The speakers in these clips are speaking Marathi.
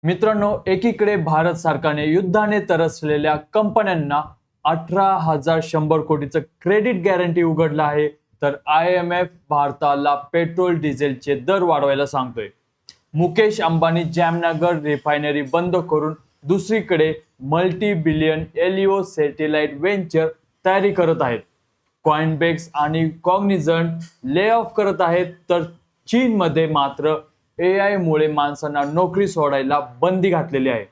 मित्रांनो, एकीकडे भारत सरकारने युद्धाने त्रसलेल्या कंपन्यांना 18,100 कोटीचं क्रेडिट गॅरंटी उघडलं आहे, तर IMF भारताला पेट्रोल डिझेलचे दर वाढवायला सांगतोय. मुकेश अंबानी जामनगर रिफायनरी बंद करून दुसरीकडे multi billion LEO satellite venture तयारी करत आहेत. कॉइनबेक्स आणि कॉग्निझंट ले ऑफ करत आहेत, तर चीनमध्ये मात्र AI मुळे माणसांना नोकरी सोडायला बंदी घातलेली आहे.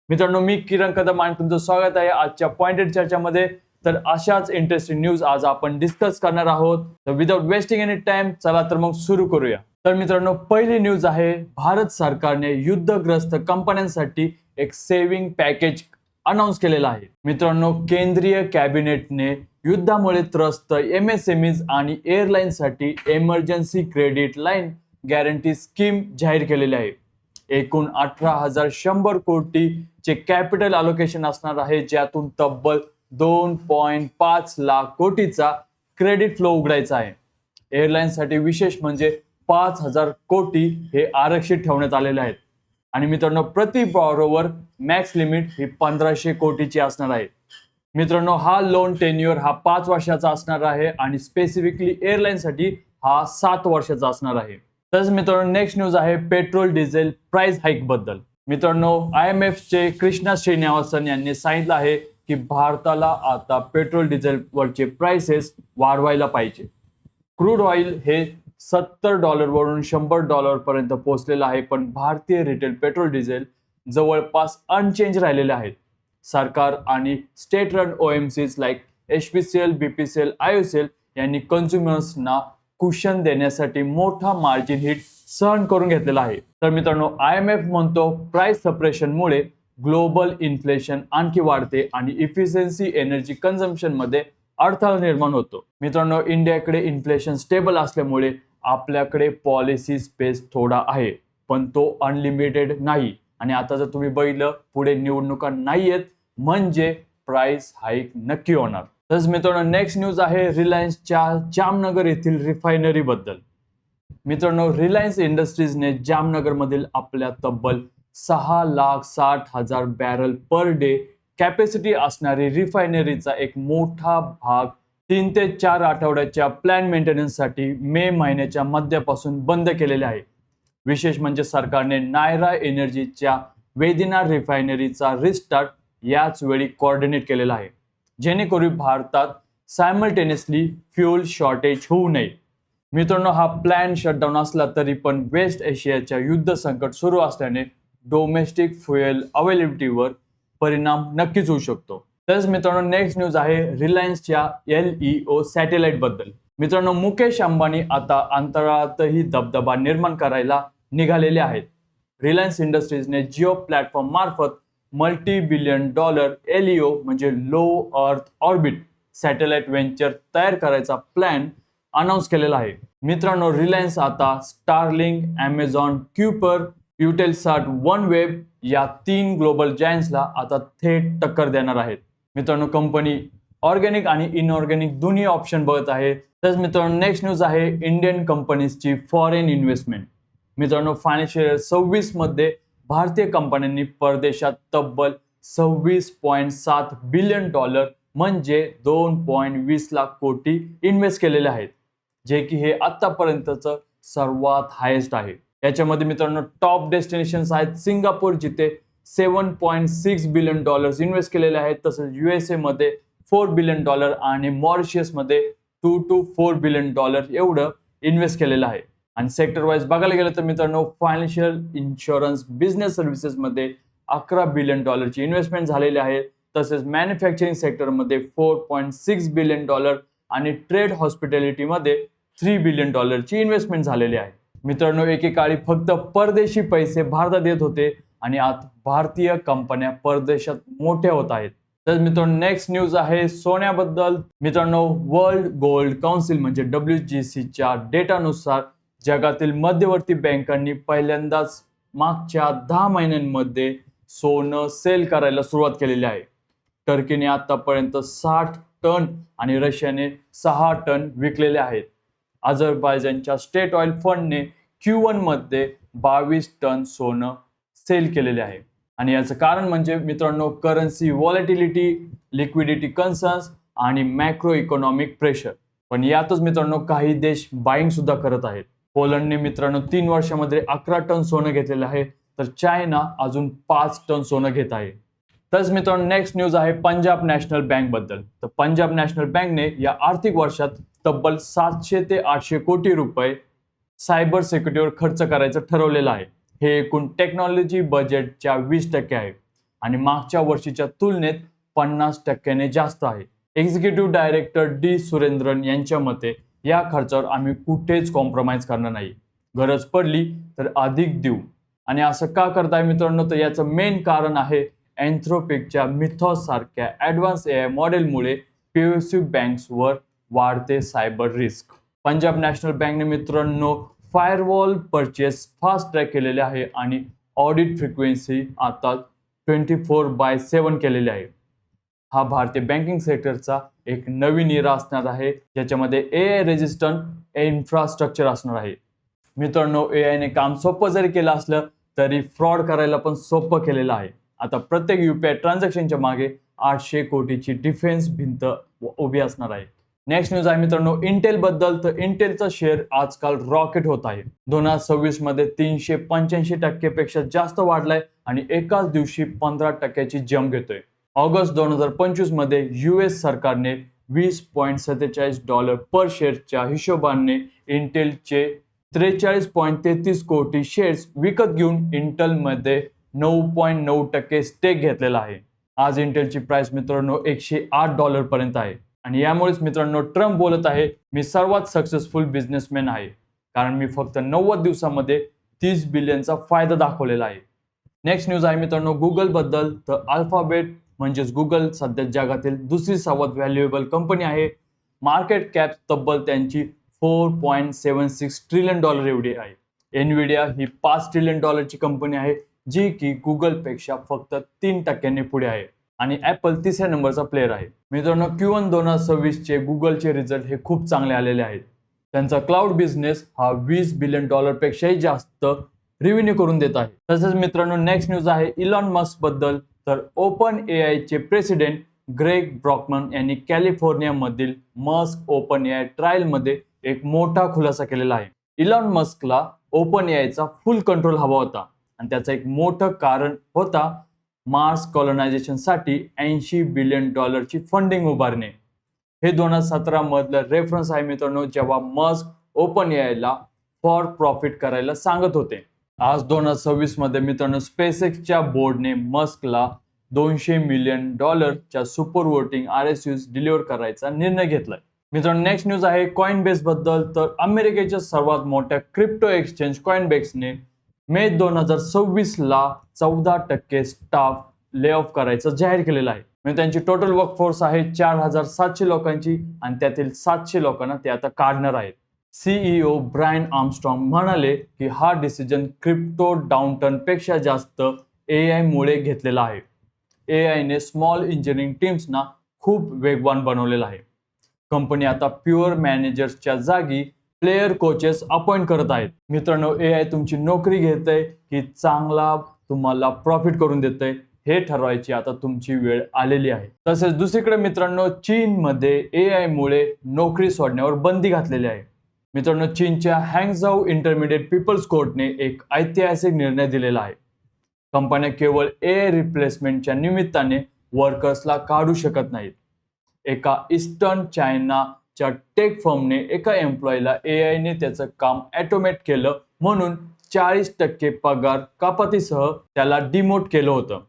मित्रांनो, मी किरण कदम आणि तुमचं स्वागत आहे आजच्या पॉइंटेड चर्चामध्ये. तर अशाच इंटरेस्टिंग न्यूज आज आपण डिस्कस करणार आहोत. तर विदाउट वेस्टिंग एनी टाइम चला तर मग सुरू करूया. तर मित्रांनो, पहिली न्यूज आहे, भारत सरकारने युद्धग्रस्त कंपन्यांसाठी एक सेव्हिंग पॅकेज अनाऊन्स केलेला आहे. मित्रांनो, केंद्रीय कॅबिनेटने युद्धामुळे त्रस्त MSMEs आणि एअरलाईन्ससाठी emergency credit line guarantee scheme जाहीर केलेली आहे. एकूण 18,100 कोटीचे कॅपिटल अलोकेशन असणार आहे, ज्यातून तब्बल 2.5 लाख कोटीचा क्रेडिट फ्लो उघडायचा आहे. एअरलाईन्ससाठी विशेष म्हणजे 5,000 कोटी हे आरक्षित ठेवण्यात आलेले आहेत. आणि मित्रांनो, प्रति बॉरोवर मॅक्स लिमिट ही 1,500 कोटीची असणार आहे. मित्रांनो, हा लोन टेन्युअर हा 5 वर्षाचा असणार आहे आणि स्पेसिफिकली एअरलाईनसाठी हा 7 वर्षाचा असणार आहे. तसंच मित्रांनो, नेक्स्ट न्यूज आहे पेट्रोल डिझेल प्राइस हाईक बद्दल. मित्रांनो, IMFचे कृष्णा श्रीनिवासन यांनी सांगितलं आहे की भारताला आता पेट्रोल डिझेल वरचे प्राइसेस वाढवायला पाहिजे. क्रूड ऑइल हे $70 वरून $100 पर्यंत पोहोचलेलं आहे, पण भारतीय रिटेल पेट्रोल डिझेल जवळपास अनचेंज राहिलेले आहेत. सरकार आणि state run OMCs like HPCL, BPCL, IOCL यांनी कन्झ्युमर्सना कुशन देण्यासाठी मोठा मार्जिन हिट सहन करून घेतलेला आहे. तर मित्रांनो, IMF म्हणतो प्राइस सप्रेशनमुळे ग्लोबल इन्फ्लेशन आणखी वाढते आणि इफिशियन्सी एनर्जी कन्झम्पशन मध्ये अडथळा निर्माण होतो. मित्रांनो, इंडियाकडे इन्फ्लेशन स्टेबल असल्यामुळे आपल्याकडे पॉलिसी स्पेस थोडा आहे, पण तो अनलिमिटेड नाही. आणि आता जर तुम्ही बघितलं, पुढे निवडणुका नाहीयेत, म्हणजे प्राइस हाईक नक्की होणार. तसंच मित्रांनो, नेक्स्ट न्यूज आहे रिलायन्सच्या जामनगर येथील रिफायनरी बद्दल. मित्रांनो, रिलायन्स इंडस्ट्रीजने जामनगर मधील आपल्या तब्बल 6,60,000 बॅरल पर डे कॅपॅसिटी असणारी रिफायनरीचा एक मोठा भाग 3 ते 4 आठवड्याच्या प्लॅन मेंटेनन्ससाठी मे महिन्याच्या मध्यापासून बंद केलेले आहे. विशेष म्हणजे सरकारने नायरा एनर्जीच्या वेदिना रिफायनरीचा रिस्टार्ट याच वेळी कोऑर्डिनेट केलेला आहे, जेणेकरून भारतात सायमल्टेनियसली फ्युएल शॉर्टेज होऊ नये. मित्रांनो, हा प्लॅन शटडाऊन असला तरी पण वेस्ट एशियाच्या युद्ध संकट सुरू असल्याने डोमेस्टिक फ्युएल अवेलेबिलिटीवर परिणाम नक्कीच होऊ शकतो. तसेच मित्रांनो, नेक्स्ट न्यूज आहे रिलायन्सच्या LEO सॅटेलाइट बद्दल. मित्रांनो, मुकेश अंबानी आता अंतराळातही दबदबा निर्माण करायला निघालेले आहेत. रिलायन्स इंडस्ट्रीजने जिओ प्लॅटफॉर्म मार्फत मल्टी बिलियन डॉलर LEO म्हणजे low earth orbit satellite venture तयार करायचा प्लॅन अनाऊन्स केलेला आहे. मित्रांनो, रिलायन्स आता स्टारलिंक, Amazon क्यूपर, युटेलसाट, OneWeb या 3 ग्लोबल जायंट्सला आता थेट टक्कर देणार आहेत. मित्रांनो, कंपनी ऑर्गॅनिक आणि इनऑर्गॅनिक दोन्ही ऑप्शन बघत आहे. तसेच मित्रांनो, नेक्स्ट न्यूज आहे इंडियन कंपनीजची फॉरेन इन्व्हेस्टमेंट. मित्रांनो, फायनान्शियल इयर 26 मध्ये भारतीय कंपन्यांनी परदेशात तब्बल $26.7 बिलियन म्हणजे 2.20 लाख कोटी इन्व्हेस्ट केलेले आहेत, जे की हे आतापर्यंतचं सर्वात हायेस्ट आहे. याच्यामध्ये मित्रांनो, टॉप डेस्टिनेशन्स आहेत सिंगापूर, जिथे $7.6 बिलियन इन्व्हेस्ट केलेले आहेत. तसंच USA मध्ये $4 बिलियन आणि मॉरिशस मध्ये $2 to $4 बिलियन एवढं इन्व्हेस्ट केलेलं आहे. आणि सेक्टर वाईज बघायला गेलं तर मित्रांनो, फायनान्शियल, इन्शुरन्स, बिझनेस सर्व्हिसेस मध्ये $11 बिलियन इन्व्हेस्टमेंट झालेले आहे. तसेच मॅन्युफॅक्चरिंग सेक्टरमध्ये $4.6 बिलियन आणि ट्रेड हॉस्पिटॅलिटी मध्ये $3 बिलियन इन्व्हेस्टमेंट झालेली आहे. मित्रांनो, एकेकाळी फक्त परदेशी पैसे भारतात येत होते आणि आता भारतीय कंपन्या परदेशात मोठ्या होत आहेत. तर मित्रांनो, नेक्स्ट न्यूज आहे सोन्याबद्दल. मित्रांनो, वर्ल्ड गोल्ड काउन्सिल म्हणजे WGCच्या डेटानुसार जगातील मध्यवर्ती बँकांनी पहिल्यांदाच मागच्या 10 महिन्यांमध्ये सोनं सेल करायला सुरुवात केलेली आहे. टर्कीने आतापर्यंत 60 टन आणि रशियाने 6 टन विकलेले आहेत. अझरबैजानच्या स्टेट ऑइल फंडने Q1 मध्ये 22 टन सोनं सेल केलेले आहे. आणि याचं कारण म्हणजे मित्रांनो करन्सी व्हॉलॅटिलिटी, लिक्विडिटी कन्सर्न्स आणि मॅक्रो इकॉनॉमिक प्रेशर. पण यातच मित्रांनो काही देश बाईंग सुद्धा करत आहेत. पोलंडने मित्रांनो 3 वर्षामध्ये 11 टन सोनं घेतलेलं आहे, तर चायना अजून 5 टन सोनं घेत आहे. तस मित्रांनो नेक्स्ट न्यूज आहे पंजाब नॅशनल बँक बद्दल. तर पंजाब नॅशनल बँकने या आर्थिक वर्षात तब्बल 700 ते 800 कोटी रुपये सायबर सिक्युरिटीवर खर्च करायचं ठरवलेलं आहे. हे एकूण टेक्नॉलॉजी बजेटच्या 20% आहे आणि मागच्या वर्षीच्या तुलनेत 50% जास्त आहे. एक्झिक्युटिव्ह डायरेक्टर डी सुरेंद्रन यांच्या मते या खर्चावर आम्ही कुठेच कॉम्प्रोमाइज करणार नाही, गरज पडली तर अधिक देऊ. आणि असं का करताय मित्रांनो, तर याचं मेन कारण आहे एन्थ्रोपिकच्या मिथॉस सारख्या ॲडव्हान्स AI मॉडेलमुळे PSU बँक्सवर वाढते सायबर रिस्क. पंजाब नॅशनल बँकने मित्रांनो फायरवॉल परचेस फास्ट ट्रॅक केलेले आहे आणि ऑडिट फ्रिक्वेन्सी आता 24/7 केलेली आहे. हा भारतीय बँकिंग सेक्टरचा एक नवीन इरा असणार आहे, ज्याच्यामध्ये AI रेजिस्टंट इन्फ्रास्ट्रक्चर असणार आहे. मित्रांनो AI ने काम सोपं जरी केलं असलं तरी फ्रॉड करायला पण सोपं केलेलं आहे. आता प्रत्येक UPI ट्रान्झॅक्शनच्या मागे 800 कोटीची डिफेन्स भिंत उभी असणार आहे. नेक्स्ट न्यूज आहे मित्रांनो इंटेल बद्दल. तर इंटेलचा शेअर आजकाल रॉकेट होत आहे. 2026 मध्ये 385% पेक्षा जास्त वाढलाय आणि एकाच दिवशी 15% जंप घेतोय. ऑगस्ट 2025 मध्ये US सरकारने $20.47 पर शेअरच्या हिशोबाने इंटेलचे 43.33 कोटी शेअर्स विकत घेऊन इंटेलमध्ये 9.9% स्टेक घेतलेला आहे. आज इंटेलची प्राइस मित्रांनो $108 पर्यंत आहे. आणि यामुळेच मित्रांनो ट्रम्प बोलत आहे, मी सर्वात सक्सेसफुल बिझनेसमॅन आहे, कारण मी फक्त 90 दिवसामध्ये 30 बिलियनचा फायदा दाखवलेला आहे. नेक्स्ट न्यूज आहे मित्रांनो गुगल बद्दल. तर अल्फाबेट म्हणजेच गुगल सध्या जगातील दुसरी सर्वात व्हॅल्युएबल कंपनी आहे. मार्केट कॅप तब्बल त्यांची $4.76 ट्रिलियन एवढी आहे. एनविडिया ही $5 ट्रिलियन ची कंपनी आहे, जी की गुगलपेक्षा फक्त 3% पुढे आहे. आणि ॲपल तिसऱ्या नंबरचा प्लेअर आहे. मित्रांनो Q1 2026 चे गुगलचे रिझल्ट हे खूप चांगले आलेले आहेत. त्यांचा क्लाउड बिझनेस हा $20 बिलियन पेक्षाही जास्त रेव्हेन्यू करून देत आहे. तसेच मित्रांनो नेक्स्ट न्यूज आहे इलॉन मस्क बद्दल. तर ओपन AI चे प्रेसिडेंट ग्रेग ब्रॉकमन यांनी कॅलिफोर्नियामधील मस्क ओपन AI ट्रायल मध्ये एक मोठा खुलासा केलेला आहे. इलॉन मस्कला ओपन AIचा फुल कंट्रोल हवा होता आणि त्याचं एक मोठं कारण होता मार्स कॉलोनायझेशन साठी $80 बिलियन ची फंडिंग उभारणे. हे 2017 मधलं रेफरन्स आहे मित्रांनो, जेव्हा मस्क ओपन AIला फॉर प्रॉफिट करायला सांगत होते. आज 2026 मध्ये मित्रांनो स्पेसएक्सच्या बोर्डने मस्कला $200 मिलियन च्या सुपर वोटिंग RSUs डिलिव्हर करायचा निर्णय घेतलाय. मित्रांनो नेक्स्ट न्यूज आहे कॉइनबेस बद्दल. तर अमेरिकेच्या सर्वात मोठ्या क्रिप्टो एक्सचेंज कॉइनबेसने मे 2026 ला 14% स्टाफ ले ऑफ करायचं जाहीर केलेलं आहे. म्हणजे त्यांची टोटल वर्कफोर्स आहे 4700 लोकांची आणि त्यातील 700 लोकांना ते आता काढणार आहेत. CEO ब्रायन आर्मस्ट्रॉंग म्हणाले की हा डिसिजन क्रिप्टो डाऊनटर्न पेक्षा जास्त AI मुळे घेतलेला आहे. AI ने स्मॉल इंजिनिअरिंग टीम्सना खूप वेगवान बनवलेला आहे. कंपनी आता प्युअर मॅनेजर्सच्या जागी प्लेयर कोचेस अपॉइंट करत आहेत. मित्रांनो AI तुमची नोकरी घेतंय की चांगला तुम्हाला प्रॉफिट करून देतंय हे ठरवायची आता तुमची वेळ आलेली आहे. तसेच दुसरीकडे मित्रांनो चीनमध्ये AI मुळे नोकरी सोडण्यावर बंदी घातलेली आहे. मित्रांनो चीनच्या हँगझाऊ इंटरमिडिएट पीपल्स कोर्टने एक ऐतिहासिक निर्णय दिलेला आहे. कंपन्या केवळ AI रिप्लेसमेंटच्या निमित्ताने वर्कर्सला काढू शकत नाहीत. एका ईस्टर्न चायनाच्या टेक फर्मने एका एम्प्लॉईला AI ने त्याचं काम ऑटोमेट केलं म्हणून 40% पगार कपातीसह त्याला डिमोट केलं होतं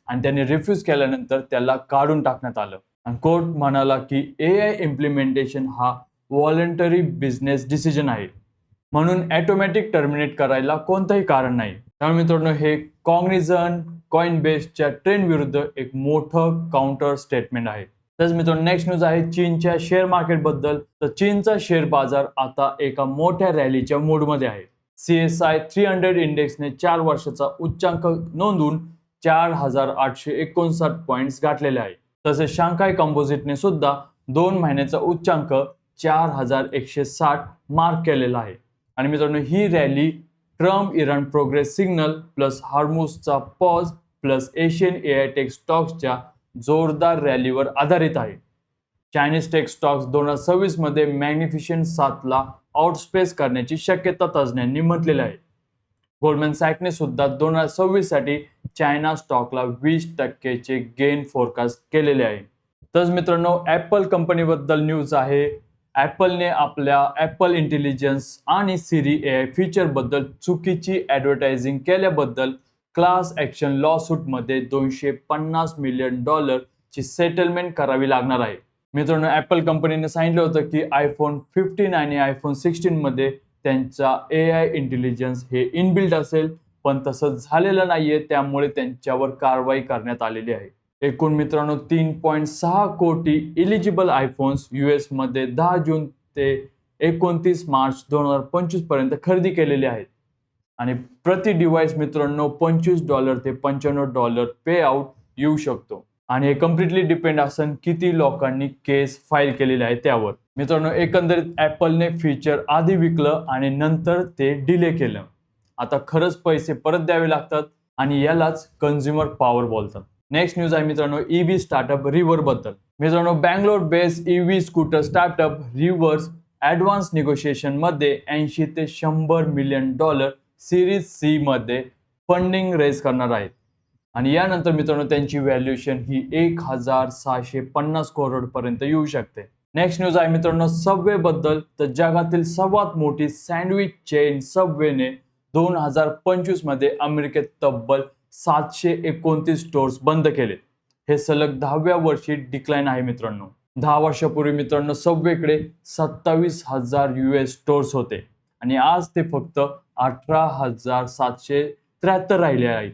आणि त्याने रिफ्यूज केल्यानंतर त्याला काढून टाकण्यात आलं. आणि कोर्ट म्हणाला की AI इम्प्लिमेंटेशन हा व्हॉलंटरी बिझनेस डिसिजन आहे, म्हणून ऑटोमॅटिक टर्मिनेट करायला कोणतंही कारण नाही. त्यामुळे मित्रांनो हे कॉग्निझंट कॉइनबेसच्या ट्रेंड विरुद्ध एक मोठं काउंटर स्टेटमेंट आहे. तसेच मित्रांनो नेक्स्ट न्यूज आहे चीनच्या शेअर मार्केट बद्दल. तर चीनचा शेअर बाजार आता एका मोठ्या रॅलीच्या मूडमध्ये आहे. CSI 300 इंडेक्सने 4 वर्षाचा उच्चांक नोंदवून 4859 पॉइंट्स गाठलेले आहे. तसेच शांघाय कंपोजिटने सुद्धा 2 महिन्याचा उच्चांक 4160 मार्क केलेला आहे. आणि मित्रांनो ही rally Trump Iran progress signal plus हार्मुसचा pause plus Asian AI tech स्टॉक्सच्या जोरदार रॅलीवर आधारित आहे. चायनीज टेक स्टॉक्स 2026 मध्ये मॅग्निफिशंट 7ला आउटस्पेस करण्याची शक्यता तज्ज्ञांनी म्हटलेली आहे. गोल्डमॅन सॅकने सुद्धा 2026 साठी चायना स्टॉकला 20% गेन फोरकास्ट केलेले आहे. तर मित्रांनो, ॲपल कंपनीबद्दल न्यूज आहे. ॲपलने आपल्या ॲपल इंटेलिजन्स आणि सिरी एआय फीचरबद्दल चुकीची ॲडव्हर्टायझिंग केल्याबद्दल क्लास ॲक्शन लॉसूटमध्ये $250 मिलियन ची सेटलमेंट करावी लागणार आहे. मित्रांनो, ॲपल कंपनीने सांगितलं होतं की iPhone 15 आणि iPhone 16 मध्ये त्यांचा एआय इंटेलिजन्स हे इनबिल्ट असेल, पण तसं झालेलं नाहीये, त्यामुळे त्यांच्यावर कारवाई करण्यात आलेली आहे. एकूण मित्रांनो 3.6 कोटी इलिजिबल आयफोन्स US मध्ये 10 जून ते 29 मार्च 2025 पर्यंत खरेदी केलेले आहेत आणि प्रति डिव्हाइस मित्रांनो $25 ते $95 पे आउट येऊ शकतो आणि हे कम्प्लिटली डिपेंड असेल किती लोकांनी केस फाईल केलेले आहे त्यावर. मित्रांनो, एकंदरीत ॲपलने फीचर आधी विकलं आणि नंतर ते डिले केलं. आता खरंच पैसे परत द्यावे लागतात आणि यालाच कंझ्युमर पॉवर बोलतात. नेक्स्ट न्यूज आहे मित्रांनो EV स्टार्टअप रिव्हर बद्दल. मित्रांनो, Bangalore based EV scooter startup reverse advance negotiation मध्ये $80 ते $100 मिलियन सिरीज सी मध्ये फंडिंग रेज करणार आहेत आणि यानंतर मित्रांनो त्यांची व्हॅल्युएशन ही 1650 करोड पर्यंत येऊ शकते. नेक्स्ट न्यूज आहे मित्रांनो सबवे बद्दल. तर जगातील सर्वात मोठी सँडविच चेन सबवेने 2025 मध्ये अमेरिकेत तब्बल 729 स्टोअर्स बंद केले. हे सलग 10व्या वर्षी डिक्लाइन आहे मित्रांनो. 10 वर्षापूर्वी मित्रांनो सबवेकडे 27,000 US स्टोअर्स होते आणि आज ते फक्त 18,773 राहिले आहेत.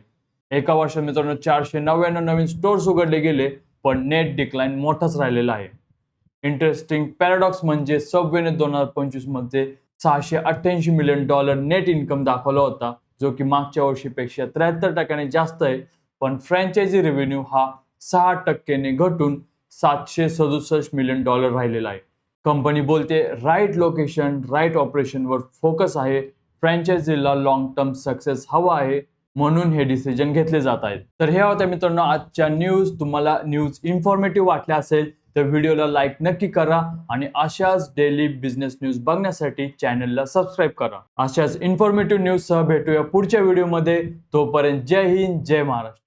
एका वर्षात मित्रांनो 499 नवीन स्टोअर्स उघडले गेले, पण नेट डिक्लाइन मोठाच राहिलेला आहे. इंटरेस्टिंग पॅराडॉक्स म्हणजे सबवेने 2025 मध्ये $688 मिलियन नेट इन्कम दाखवला होता, जो की मागच्या वर्षीपेक्षा 73% जास्त आहे, पण फ्रँचायझी रेव्हेन्यू हा 6% घटून $767 मिलियन राहिलेला आहे. कंपनी बोलते राईट लोकेशन राईट ऑपरेशनवर फोकस आहे. फ्रँचायझीला लॉंग टर्म सक्सेस हवा आहे, म्हणून हे डिसिजन घेतले जात आहेत. तर हे होत्या मित्रांनो आजच्या न्यूज. तुम्हाला न्यूज इन्फॉर्मेटिव्ह वाटल्या असेल तर व्हिडिओला लाईक नक्की करा आणि अशाच डेली बिझनेस न्यूज बघण्यासाठी चॅनलला सबस्क्राईब करा. अशाच इन्फॉर्मेटिव्ह न्यूज सह भेटूया पुढच्या व्हिडिओमध्ये. तोपर्यंत जय हिंद, जय महाराष्ट्र.